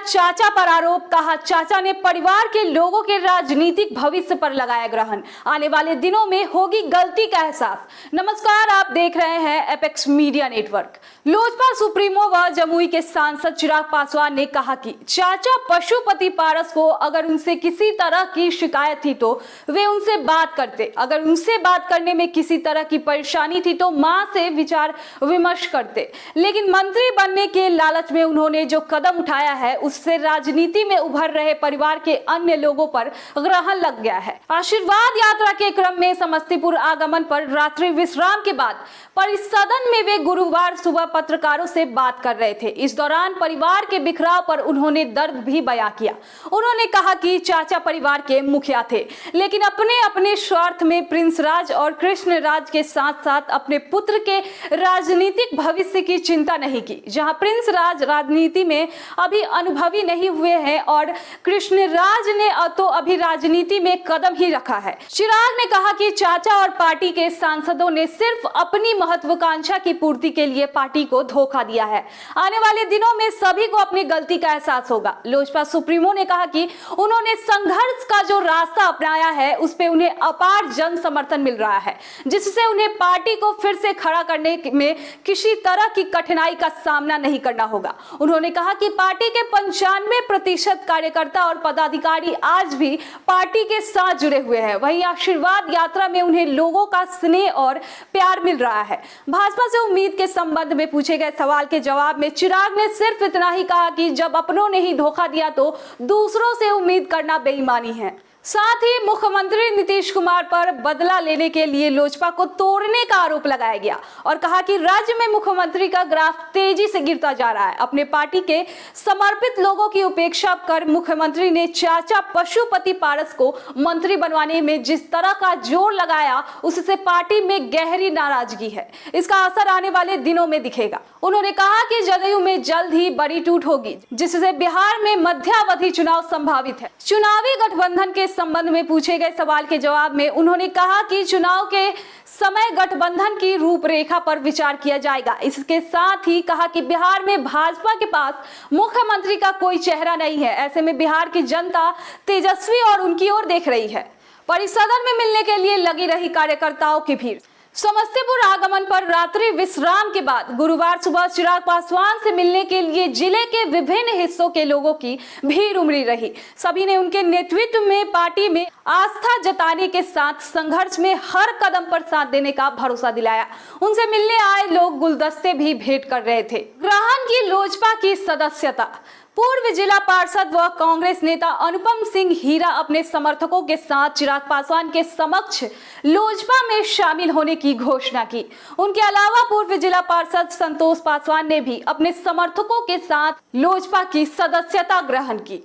चाचा पर आरोप, कहा चाचा ने परिवार के लोगों के राजनीतिक भविष्य पर लगाया ग्रहण, आने वाले दिनों में होगी गलती का एहसास। नमस्कार, आप देख रहे हैं Apex Media Network. LJP supremo व जमुई के सांसद चिराग पासवान ने कहा कि चाचा पशुपति पारस को अगर उनसे किसी तरह की शिकायत थी तो वे उनसे बात करते, अगर उनसे बात करने में किसी तरह की परेशानी थी तो मां से विचार विमर्श करते, लेकिन मंत्री बनने के लालच में उन्होंने जो कदम उठाया है उससे राजनीति में उभर रहे परिवार के अन्य लोगों पर ग्रहण लग गया है। आशीर्वाद यात्रा के क्रम में समस्तीपुर आगमन पर रात्रि विश्राम के बाद परिसदन में वे गुरुवार सुबह पत्रकारों से बात कर रहे थे। इस दौरान परिवार के बिखराव पर उन्होंने दर्द भी बयां किया। उन्होंने कहा कि चाचा परिवार के मुखिया थे, लेकिन अपने अपने स्वार्थ में प्रिंस राज और कृष्ण राज के साथ साथ अपने पुत्र के राजनीतिक भविष्य की चिंता नहीं की। जहां प्रिंस राज राजनीति में अभी अनुभवी नहीं हुए हैं और कृष्ण राज ने तो अभी राजनीति में कदम ही रखा है। चिराग ने कहा कि चाचा और पार्टी के सांसदों ने सिर्फ अपनी महत्वाकांक्षा की पूर्ति के लिए पार्टी को धोखा दिया है। आने वाले दिनों में सभी को अपनी गलती का एहसास होगा। लोजपा सुप्रीमो ने कहा कि उन्होंने संघर्ष का जो रास्ता अपनाया है उस पे उन्हें अपार जन समर्थन मिल रहा है, जिससे उन्हें पार्टी को फिर से खड़ा करने में किसी तरह की कठिनाई का सामना नहीं करना होगा। उन्होंने कहा कि पार्टी के 95% कार्यकर्ता और पदाधिकारी आज भी पार्टी के साथ जुड़े हुए हैं। वहीं आशीर्वाद यात्रा में उन्हें लोगों का स्नेह और प्यार मिल रहा है। भाजपा से उम्मीद के संबंध में पूछे गए सवाल के जवाब में चिराग ने सिर्फ इतना ही कहा कि जब अपनों ने ही धोखा दिया तो दूसरों से उम्मीद करना बेईमानी है। साथ ही मुख्यमंत्री नीतीश कुमार पर बदला लेने के लिए लोजपा को तोड़ने का आरोप लगाया गया और कहा कि राज्य में मुख्यमंत्री का ग्राफ तेजी से गिरता जा रहा है। अपने पार्टी के समर्पित लोगों की उपेक्षा कर मुख्यमंत्री ने चाचा पशुपति पारस को मंत्री बनवाने में जिस तरह का जोर लगाया उससे पार्टी में गहरी नाराजगी है। इसका असर आने वाले दिनों में दिखेगा। उन्होंने कहा कि जदयू में जल्द ही बड़ी टूट होगी, जिससे बिहार में मध्यावधि चुनाव संभावित है। चुनावी गठबंधन के संबंध में पूछे गए सवाल के जवाब में उन्होंने कहा कि चुनाव के समय गठबंधन की रूपरेखा पर विचार किया जाएगा। इसके साथ ही कहा कि बिहार में भाजपा के पास मुख्यमंत्री का कोई चेहरा नहीं है। ऐसे में बिहार की जनता तेजस्वी और उनकी ओर देख रही है। परिसदन में मिलने के लिए लगी रही कार्यकर्ताओं की भीड़। समस्तीपुर आगमन पर रात्रि विश्राम के बाद गुरुवार सुबह चिराग पासवान से मिलने के लिए जिले के विभिन्न हिस्सों के लोगों की भीड़ उमड़ी रही। सभी ने उनके नेतृत्व में पार्टी में आस्था जताने के साथ संघर्ष में हर कदम पर साथ देने का भरोसा दिलाया। उनसे मिलने आए लोग गुलदस्ते भी भेंट कर रहे थे। ग्रहण की लोजपा की सदस्यता। पूर्व जिला पार्षद व कांग्रेस नेता अनुपम सिंह हीरा अपने समर्थकों के साथ चिराग पासवान के समक्ष लोजपा में शामिल होने की घोषणा की। उनके अलावा पूर्व जिला पार्षद संतोष पासवान ने भी अपने समर्थकों के साथ लोजपा की सदस्यता ग्रहण की।